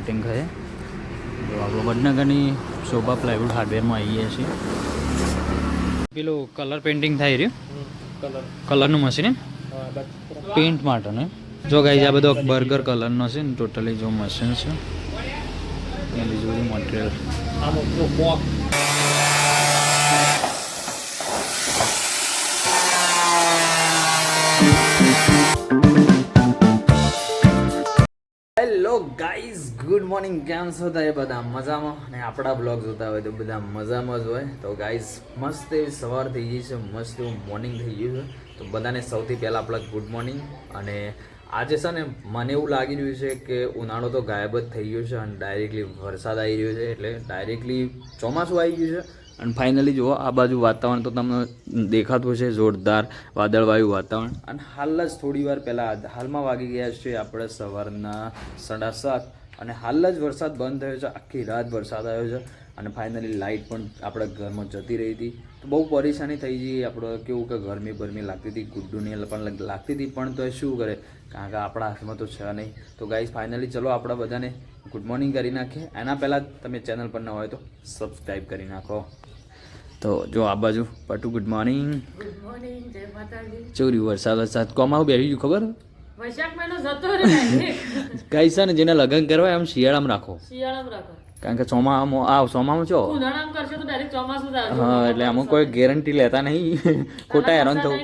Cutting કરે. તો આપણો વડનગરની શોભા પ્લાયવુડ હાર્ડવેરમાં આવીએ છીએ. પેલું કલર પેઇન્ટિંગ થાય રહ્યું કલરનું મશીન પેઇન્ટ માટે ને. જો ગાઈઝ આ બધો બર્ગર કલરનો છે ને ટોટલી જો મશીન છે અને બીજું બધું material. Hello guys, good morning. કેમ છો તમે બધા? મજામાં? અને આપણા બ્લોગ જોતા હોય તો બધા મજામાં જ હોય. તો ગાઈઝ મસ્ત એવી સવાર થઈ ગઈ છે, મસ્ત એવું મોર્નિંગ થઈ ગયું છે. તો બધાને સૌથી પહેલાં આપણે ગુડ મોર્નિંગ. અને આજે છે ને મને એવું લાગી રહ્યું છે કે ઉનાળો તો ગાયબ જ થઈ ગયો છે અને ડાયરેક્ટલી વરસાદ આવી રહ્યો છે, એટલે ડાયરેક્ટલી ચોમાસું આવી ગયું છે. અને ફાઇનલી જુઓ આ બાજુ વાતાવરણ તો તમને દેખાતું છે, જોરદાર વાદળવાયું વાતાવરણ. અને હાલ જ થોડી વાર પહેલાં હાલમાં વાગી ગયા છે આપણે સવારના 7:30 અને હાલ જ વરસાદ બંધ થયો છે. આખી રાત વરસાદ આવ્યો છે અને ફાઇનલી લાઇટ પણ આપણા ઘરમાં જતી રહી હતી. તો બહુ પરેશાની થઈ ગઈ. આપણે કેવું કે ગરમી લાગતી હતી, ગુડ્ડુની પણ લાગતી હતી, પણ તો એ શું કરે, કારણ કે આપણા હાથમાં તો છે નહીં. તો ગાઈઝ ફાઇનલી ચલો આપણે બધાને ગુડ મોર્નિંગ કરી નાખીએ. એના પહેલાં તમે ચેનલ પર ન હોય તો સબસ્ક્રાઈબ કરી નાખો. તો જો આ બાજુ પટુ ગુડ મોર્નિંગ. ગુડ મોર્નિંગ, જય માતાજી. ચોરી વરસાદ કોમાં બેસી ગયું ખબર? વૈશાખ મહિનો જતો રહે. કઈ છે ને જેને લગ્ન કરવા એમ શિયાળામાં રાખો, શિયાળામાં રાખો, કારણ કે ચોમામાં છો ઉનાળામાં કરશો તો ડાયરેક્ટ ચોમાસું જ આવશે. હા, એટલે આમાં કોઈ ગેરંટી લેતા નહીં, ખોટા હેરાન થવું.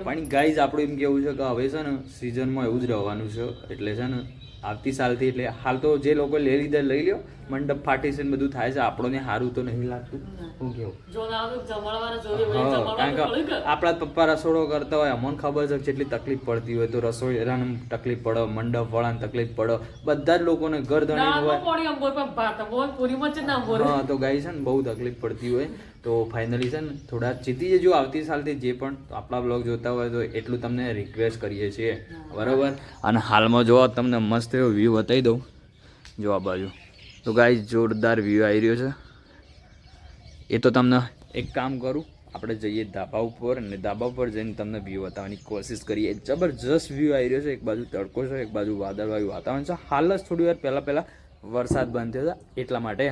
પણ ગાઈઝ આપણું એમ કેવું છે કે હવે છે ને સિઝનમાં એવું જ રહેવાનું છે. એટલે છે ને આવતી સાલથી, એટલે હાલ તો જે લોકો લઈ લીધા લઈ લ્યો, મંડપ ફાટી છે ને બધું થાય છે, આપણને સારું તો નહીં લાગતું. શું કેવું? કારણ કે આપણા પપ્પા રસોડો કરતા હોય, અમને ખબર છે કેટલી તકલીફ પડતી હોય. તો રસોઈયાને તકલીફ પડે, મંડપ વાળાને તકલીફ પડે, બધા જ લોકોને ઘર ધણી હોય. હા, તો ગાઈ છે ને બહુ તકલીફ પડતી હોય. તો ફાઇનલી છે ને થોડા જીતી જજો આવતી સાલથી. જે પણ આપણા બ્લોગ જોતા હોય તો એટલું તમને રિક્વેસ્ટ કરીએ છીએ, બરાબર. અને હાલમાં જો તમને મસ્ત એવો વ્યૂ બતાવી દઉં. જો આ બાજુ તો ગાઈઝ જોરદાર વ્યૂ આવી રહ્યો છે. એ તો તમને એક કામ કરું, આપણે જઈએ ધાબા ઉપર અને ધાબા ઉપર જઈને તમને વ્યૂ બતાવવાની કોશિશ કરીએ. જબરજસ્ત વ્યૂ આવી રહ્યો છે. એક બાજુ તડકો છે, એક બાજુ વાદળવાયું વાતાવરણ છે. હાલ જ થોડી વાર પહેલાં વરસાદ બંધ થયો હતો, એટલા માટે.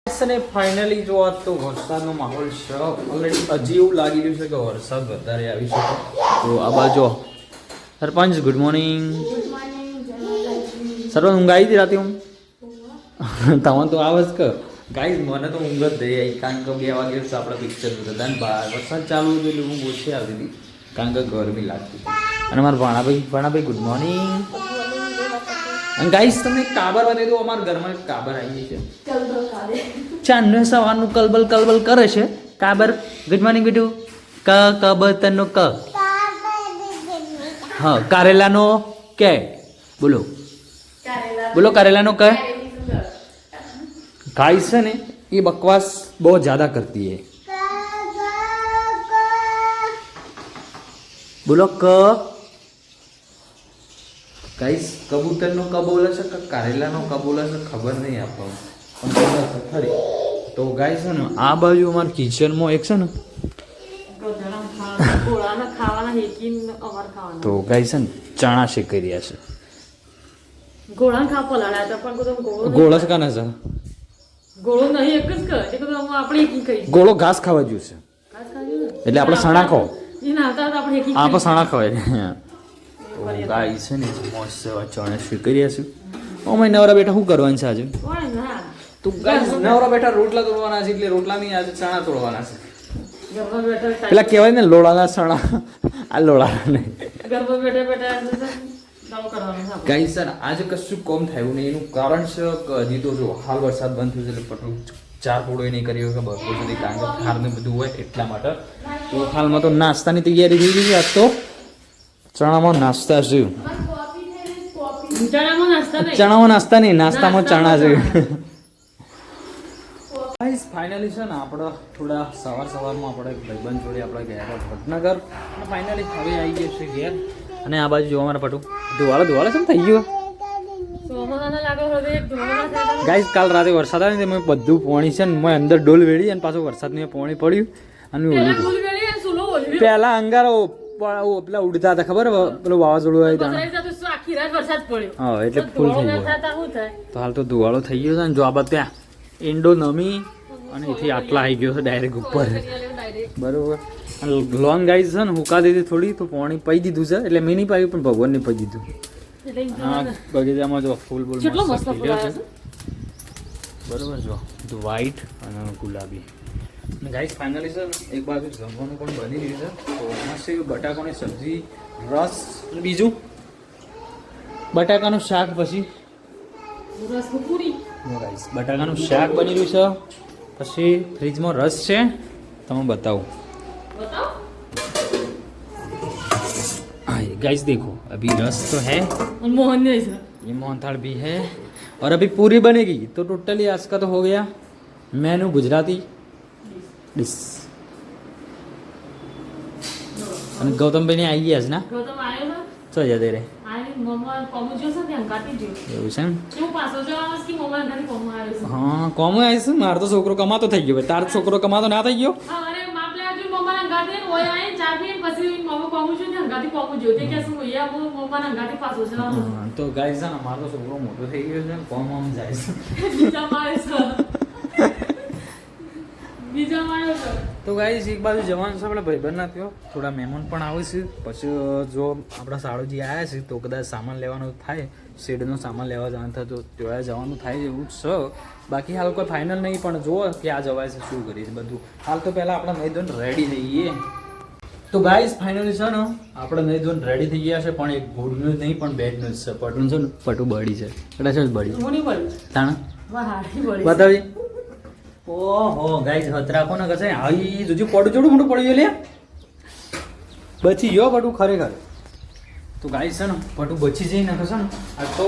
અને ફાઇનલી જો આ તો વરસાદનો માહોલ છે. ઓલરેડી હજી એવું લાગી રહ્યું છે કે વરસાદ વધારે આવી શકે. તો આ બાજુ સરપંચ ગુડ મોર્નિંગ. સરપંચ ઊંઘ આવી હતી રાતે? હું તમને તો આવે જ કે ગાઈઝ મને તો ઊંઘ જ થઈ આવી, કારણ કે 2 વાગે આપણે પિક્ચર જોતા અને બહાર વરસાદ ચાલુ હતું એટલે ઊંઘ ઓછી આવતી હતી, કારણ કે ગરમી લાગતી હતી. અને મારા ભાણાભાઈ ગુડ મોર્નિંગ. અને ગાઈસ તમને કાબર બતાવી દઉં, અમારા ઘરમાં એક કાબર આવી છે. ચાંદને સવારનું કલબલ કરે છે. કાબર ગુડ મોર્નિંગ બેટુ. કબતરનો ક. હા, કારેલાનો કે. બોલો કારેલાનો કે. ગાઈસ છે ને એ બકવાસ બહુ જ્યાદા કરતી है. બોલો ક. ગાઈસ કબૂતરનો ક બોલે છે કે કારેલાનો ક બોલે છે ખબર નહીં આપણને, પણ ખરી. તો ગાઈસ છે ને આ બાજુ અમારા કિચનમાં એક છે ને તો ગાઈસ છે ને ચણા શેકી રહ્યા છે. ગોળા છે કાના છે? ગોળો ઘાસ ખાવા જોઈશે, એટલે આપણે સણા ખો. આપણે સણા ખવાય. ગાઈસ છે ને મસ્ત ચણા શેકી રહ્યા છે. અમે નવરા બેઠા શું કરવાનું છે આજે? તો ગાઈસ નવરા બેઠા રોટલા તોડવાના છે, એટલે રોટલા નહીં આજે ચણા તોડવાના છે. ઘરમાં બેઠા બેઠા પેલા કહેવાય ને લોળાના સણા, આ લોળાના નહીં. ઘરમાં બેઠા બેઠા નવું કરવાનું છે આપણે. ગાઈસ સર આજે કશું કોમ થયું નહીં, એનું કારણ છે કે હજી તો જો હાલ વરસાદ બંધ થયો છે એટલે પટલું ચાર પોળો નહીં કર્યો કે બપોર સુધી, કારણ કે ખાર ને બધું હોય એટલા માટે. તો હાલમાં તો નાસ્તાની તૈયારી થઈ ગઈ છે. આજ તો ચણામાં નાસ્તા છે. ચણામાં નાસ્તા નહીં. ચણામાં નાસ્તા નહીં, નાસ્તામાં ચણા છે. નાસ્તામાં ગાઈસ ફાઇનલી છે ને આપણે થોડા સવારમાં આપણે ભાઈબંધ જોડે આપણે ગયા હતા વડનગર, અને ફાઇનલી હવે આવી ગયા છે ઘેર. અને આ બાજુ જોવા મારા પટુ ધોવાળો છે ને થઈ ગયું. ચોમાસાના લાગે હવે એક ધોવાના થાય. ગાઈસ કાલ રાતે વરસાદ આવે ને મેં બધું પાણી છે ને મેં અંદર ડોલ વેડી અને પાછું વરસાદનું પાણી પડ્યું અને પેલા ઓલું ફૂલ વેળી અને સુલો ઓલવી. પેલા અંગારો પેલા ઉડતા હતા ખબર પેલું વાવાઝોડું આવી બસ આવી જતું શું આખી રાત વરસાદ પડ્યો. હા એટલે તો ફૂલ ધોળો થઈ ના ગયો. થતા શું થાય? તો હાલ તો ધુવાળો થઈ ગયો છે ને જો આ બાદ ત્યાં એન્ડો નમી અને એથી આટલા આવી ગયો છે ડાયરેક્ટ ઉપર ડાયરેક્ટ. બરોબર. અને લોન ગાઈઝ છે ને હુકા દીધી થોડી તો પાણી પી દીધું છે, એટલે મેં નહીં પાયું પણ ભગવાનને પી દીધું. એટલે એમ હા કહેવાય. બગીચામાં જો ફૂલ બૂલ કેટલો મસ્ત મસ્ત ખીલ્યો ફૂલ છે. બરોબર જો વ્હાઈટ અને ગુલાબી. અને ગાઈસ ફાઇનલી સર એક બાજુ જમવાનું પણ બની રહ્યું છે. તો એમાં છે બટાકાની સબ્જી, રસ અને બીજું બટાકાનું શાક. પછી રસ પૂરી. ગાઈસ બટાકાનું શાક બની રહ્યું છે, પછી ફ્રીજમાં રસ છે, તમે બતાવો. બતાવો. हाँ गाइस देखो अभी रस तो है, અને મોહન નહીં છે. ये मोहनथाल भी है और अभी पूरी बनेगी. तो टोटली आज का तो हो गया मेनू गुजराती डिश. અને ગૌતમભાઈ ને આવી ગયા છે ને ગૌતમ આવ્યો ને? તો જતે રે આની મમ્મા કોમુ જોશે ને હંકાતી જો. એવું છે એમ. શું પાછો જવાનો છે કે મમ્મા હંકાતી કોમુ આવ્યો છે? હા કોમ આવીશ. મારો તો છોકરો કમાતો થઈ ગયો ભાઈ, તારો છોકરો કમાતો ના થઈ ગયો. હા, અરે માપ લેવા જો મમ્મા હંકાતી ને ઓય આઈને ચા પીને પછી મમ્મા કોમુ જો ને હંકાતી કોમુ જો. તે કે શું યા મો મમ્મા હંકાતી પાછો જવાનો છે. હા, તો ગાઈસ છે ને મારો તો છોકરો મોટો થઈ ગયો છે, કોમ આમ જાય છે. બીજા મારે છે. બીજા મારે છે. તો ગાઈસ એક બાજુ જવાનું છે આપણે ભાઈબંધના ત્યાં, થોડા મહેમાન પણ આવે છે. પછી જો આપણા સાળોજી આવ્યા છે તો કદાચ સામાન લેવાનું થાય, શેડનો સામાન લેવા જવાનું થાય તો ત્યાં જવાનું થાય એવું જ છે. બાકી હાલ કોઈ ફાઇનલ નહીં, પણ જુઓ ક્યાં જવાય છે, શું કરીએ બધું. હાલ તો પહેલાં આપણે નહીં ધોઈને રેડી થઈએ. તો ગાઈસ ફાઇનલી છે ને આપણે નહીં ધોઈને રેડી થઈ ગયા છે, પણ એક ગુડ ન્યૂઝ નહીં પણ બેડ ન્યૂઝ છે. પટું છે ને પટુ બળી છે, કદાચ જ બળી હું નહીં બોલું. તાણ મારા હાડી બળી. બતાવી. ઓહો ગાઈસ હત રાખો ને કશે આવી જોજો પડું જોડું મોટું પડ્યું લે બચી ગયો પટું ખરેખર. તો ગાઈસ છે ને પટું બચી જઈ નાખે છે ને આ તો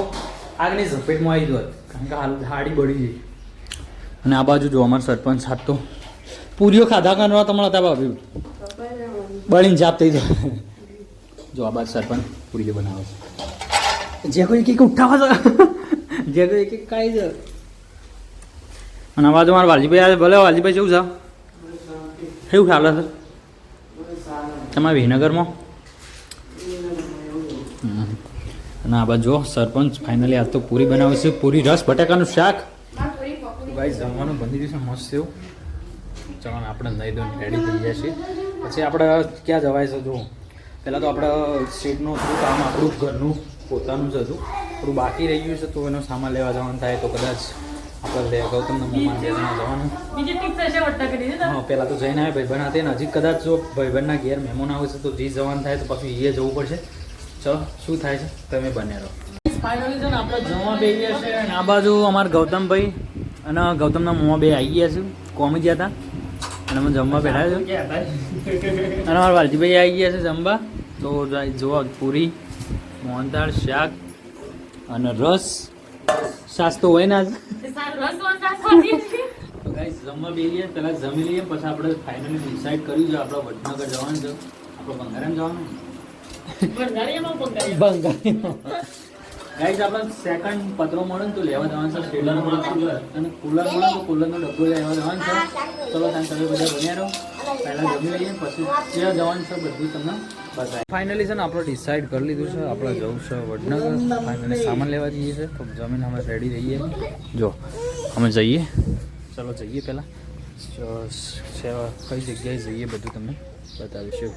આગની ઝપેટમાં આવી ગયો, કારણ કે હાલ હાડી બળી ગઈ. અને આ બાજુ જો અમારા સરપંચ સાથ તો પૂરીઓ ખાધા કરવા તમારા હતા ભાભી બળીને જાપ થઈ જાય. જો આ બાજુ સરપંચ પૂરીઓ બનાવે છે, જે કોઈ એક ઉઠાવા જે કોઈ એક કાંઈ છે. અને આ બાજુ મારા વાલજીભાઈ આવે. ભલે વાલજીભાઈ કેવું છે, કેવું ચાલે છે તમારા વિનગરમાં? અને આ બાજુ સરપંચ ફાઇનલી આજ તો પૂરી બનાવે છે, પૂરી રસ બટાકાનું શાક. ગાઈસ જમવાનું બની રહ્યું છે મસ્ત એવું. ચાલો આપણે નહીં ધોઈને રેડી થઈ ગયા છીએ. પછી આપણે ક્યાં જવાય છે જો પહેલાં તો આપણે શેડનું હતું કામ, આપણું ઘરનું પોતાનું જ હતું, થોડું બાકી રહી ગયું છે તો એનો સામાન લેવા જવાનું થાય. તો કદાચ આપણે ગૌતમના મમ્મા બે જણા જવાનું. બીજી ટીપ થશે વટ્ટા કરી દે. હા પહેલાં તો જઈને આવે ભાઈબંધ હાથે, ને હજી કદાચ જો ભાઈબંધના ઘેર મહેમાન આવે છે તો જી જવાનું થાય તો પછી એ જવું પડશે. ચલો શું થાય છે તમે બને રહો. ફાઇનલી છે ને આપણે જમવા બે ગયા છે, અને આ બાજુ અમારા ગૌતમભાઈ અને ગૌતમના મોં બે આવી ગયા છે, કોમી ગયા હતા અને અમે જમવા બેઠા છે. અને અમારા વાલજીભાઈ આવી ગયા છે જમવા. તો જુઓ પૂરી, મોહનથાળ, શાક અને રસ. સાસ તો હોય ના જ. રસ વાળા ખાધી છે. તો ગાઈસ જમવા બેસીએ, પહેલાં જમી લઈએ, પછી આપણે ફાઇનલી ડિસાઈડ કર્યું છે આપણે વડનગર જવાનું છે. આપણે બંગારામ જવાનું. બંગાળીયામાં બંગાળી. બંગાળીમાં ગાઈસ આપણે સેકન્ડ પત્રો મળે ને તો લેવા જવાનું છે. સ્ટેલર મળે કુલર, અને કુલર મળે તો કુલરનો ડબ્બો લેવા જવાનું છે. ચલો ત્યાં તમે બધા બન્યા રહો, પહેલાં જમી લઈએ પછી ત્યાં જવાનું છે બધું તમને બતાવે. ફાઇનલી છે ને આપણે ડિસાઈડ કરી લીધું છે, આપણે જવું છે વડનગર. ફાઇનલી સામાન લેવા જઈએ છે, તો જમીન અમે રેડી રહીએ. જો અમે જઈએ, ચલો જઈએ પહેલાં કઈ જગ્યાએ જઈએ બધું તમને બતાવીશું.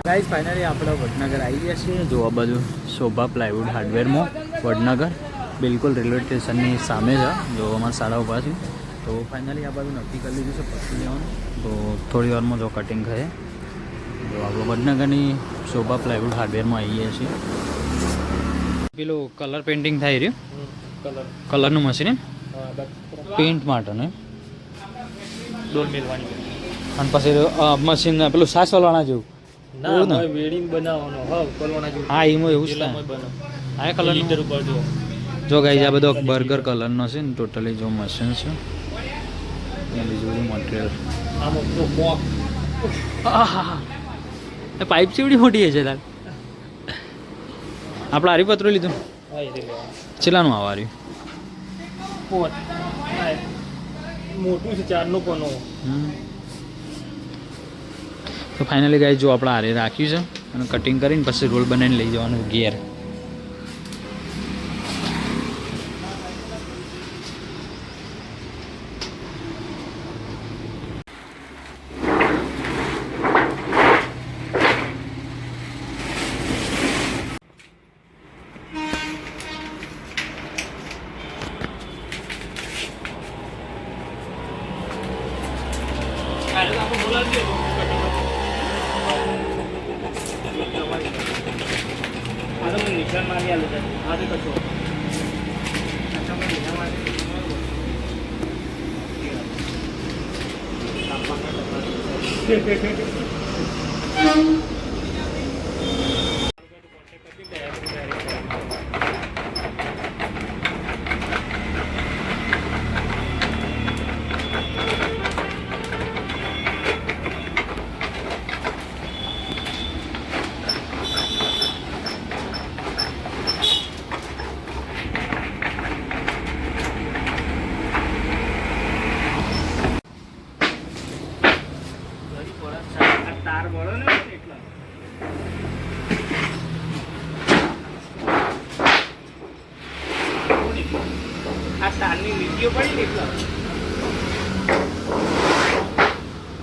ગાઈસ ફાઇનલી આપણે વડનગર આવી ગયા છીએ. જો આ બાજુ શોભા પ્લાયવુડ હાર્ડવેરમાં વડનગર બિલકુલ રેલવે સ્ટેશનની સામે છે. જો અમારા શાળા ઊભા છે. તો ફાઇનલી આ બાજુ નક્કી કરી લીધું છે પતી જવાનું. તો થોડી વારમાં જો કટિંગ થાય. જો આપણે વડનગરની શોભા પ્લાયવુડ હાર્ડવેરમાં આવી ગયા છીએ. પેલું કલર પેઇન્ટિંગ થાય રહ્યું કલરનું મશીન એમ પેઇન્ટ માટે ને ડોલ મેલવાની અને પછી મશીન પેલું સાસ વાળવાના જેવું એવું ને? વેડિંગ બનાવવાનો કરવાના જેવું હા એમાં એવું જ થાય. આ કલર લીટર ઉપર જો જો ગાઈસ આ બધો બર્ગર કલરનો છે ને ટોટલી જો મશીન છે અને બીજું બધું મટીરિયલ. આમ તો બોક એ પાઇપ ચેવડી મોટી છે તાર. આપણે હરીપત્રો લીધું હા એ લેવાનું ચેલાનું આવા પોત મોટું છે 4 નો કોનો તો ફાઇનલી ગાઈસ જો આપણે હારે રાખ્યું છે અને કટિંગ કરીને પછી રોલ બનાવીને લઈ જવાનું ઘેર. નિશાન મારી આલે છે આ તો કશો તાર બળો ને એટલા આ તારની લીટીઓ પડી ને એટલા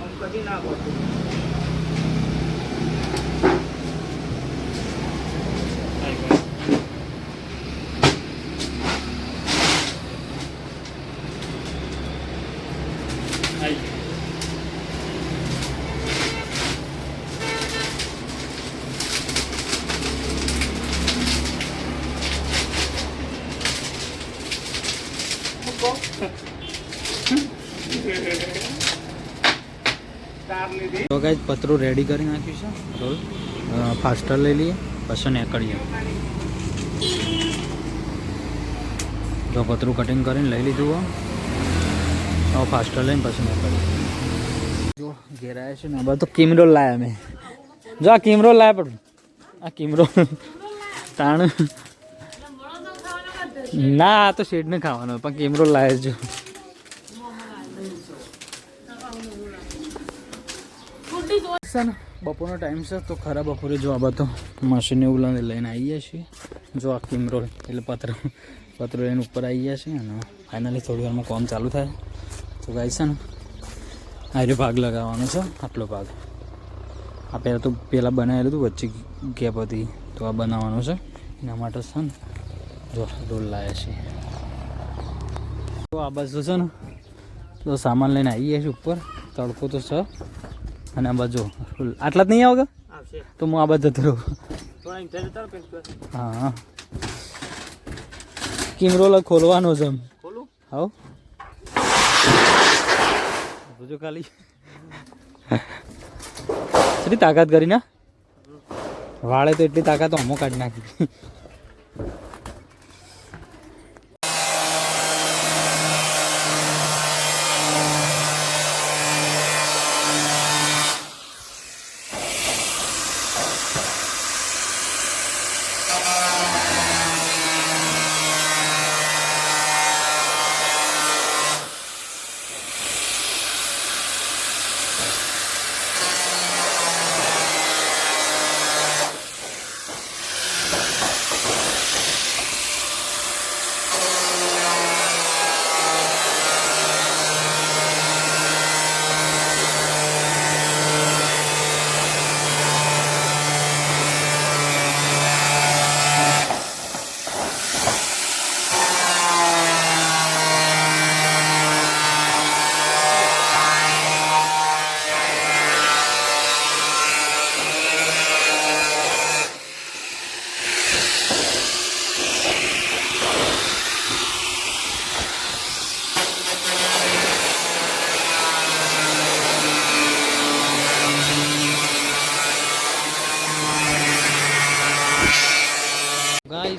આમ કદી ના પડતું તો ગાઈસ પતરું રેડી કરી નાખ્યું છે રોલ. ફાસ્ટર લઈ લઈએ પછી નીકળીએ. જો પતરું કટિંગ કરીને લઈ લીધું હવે ફાસ્ટર લઈને પછી નીકળીએ. જો ઘેર આવ્યા છે ને આ તો કિમરોલ લાયા મેં. જો આ કિમરોલ લાયા પણ આ કિમરોલ તાણ ના આ તો શેડને ખાવાનો પણ કિમરોલ લાયા જો. બપોરનો ટાઈમ છે તો ખરા બપોરે જો આ બધો મશીન એવું લઈને આવી ગયા છીએ. જો આ કિમરોલ એટલે પતરો લઈને ઉપર આવી ગયા છે અને ફાઇનલી થોડી વારમાં કામ ચાલુ થાય. તો ગાઈસ છે ને આરે ભાગ લગાવવાનો છે આટલો ભાગ. આ પહેલાં તો પહેલાં બનાવેલું હતું વચ્ચે ગેપ હતી તો આ બનાવવાનો છે એના માટે છે ને જો રોલ લાવ્યા છીએ. તો આ બાજુ છે ને તો સામાન લઈને આવી ગયા છે ઉપર. તડકો તો છે અને આ બાજુ આટલા જ નહીં આવે તો હું આ બાજુ જતો રહું. હા કિમરોલ ખોલવાનો છે એમ હાવ જો ખાલી એટલી તાકાત કરી ને વાળે તો એટલી તાકાત અમો કાઢી નાખી.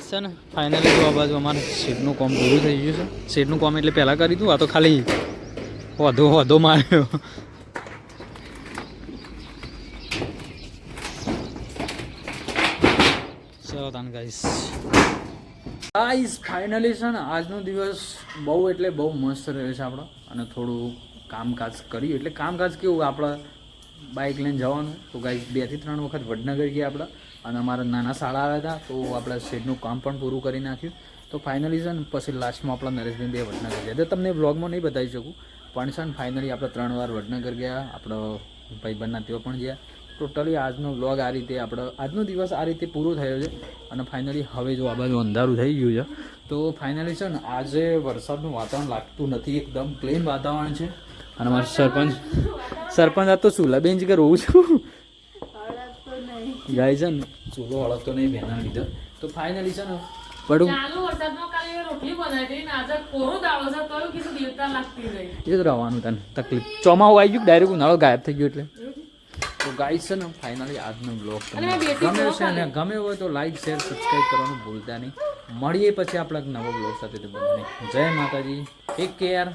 ગાઈસ છે ને ફાઇનલી તો આ બાજુ અમારે શેડનું કામ પૂરું થઈ ગયું છે. શેડનું કામ એટલે પહેલાં કરી હતું, આ તો ખાલી વધો માર્યો. ચલો તાન ગાઈસ ફાઇનલી છે ને આજનો દિવસ બહુ એટલે બહુ મસ્ત રહ્યો છે આપણો. અને થોડું કામકાજ કર્યું એટલે કામકાજ કેવું આપણે બાઇક લઈને જવાનું. તો ગાઈસ 2 થી 3 વખત વડનગર ગયા આપણે. અને અમારા નાના શાળા આવ્યા હતા તો આપણે શેડનું કામ પણ પૂરું કરી નાખ્યું. તો ફાઇનલી છે ને પછી લાસ્ટમાં આપણા નરેશભાઈ 2 વડનગર ગયા. તો તમને વ્લોગમાં નહીં બતાવી શકું પણ છે ને ફાઇનલી આપણે 3 વાર વડનગર ગયા. આપણો ભાઈબંધના તેઓ પણ ગયા. ટોટલી આજનો વ્લોગ આ રીતે આજનો દિવસ આ રીતે પૂરો થયો છે. અને ફાઇનલી હવે જો આ બાજુ અંધારું થઈ ગયું છે તો ફાઇનલી છે ને આજે વરસાદનું વાતાવરણ લાગતું નથી, એકદમ પ્લેન વાતાવરણ છે. અને મારા સરપંચ આ તો ચૂલા બેન કે રહું છું ગાય છે ને ચૂલો હળગતો નહીં બેના લીધે. તો ફાઇનલી છે ને પડું ચાલુ વરસાદમાં કાલે રોટલી બનાવી હતી ને આજે કોરો દાળો છે તો કીધું દેવતા લાગતી ગઈ. એ જ રહેવાનું તને તકલીફ. ચોમાવું આવી ગયું ડાયરેક્ટ ઉનાળો ગાયબ થઈ ગયો એટલે. તો ગાઈસ છે ને ફાઇનલી આજનો બ્લોગ તમને ગમે છે ને ગમે હોય તો લાઈક શેર સબસ્ક્રાઈબ કરવાનું ભૂલતા નહીં. મળીએ પછી આપણે નવો બ્લોગ સાથે. તો બધાને જય માતાજી, ટેક કેર.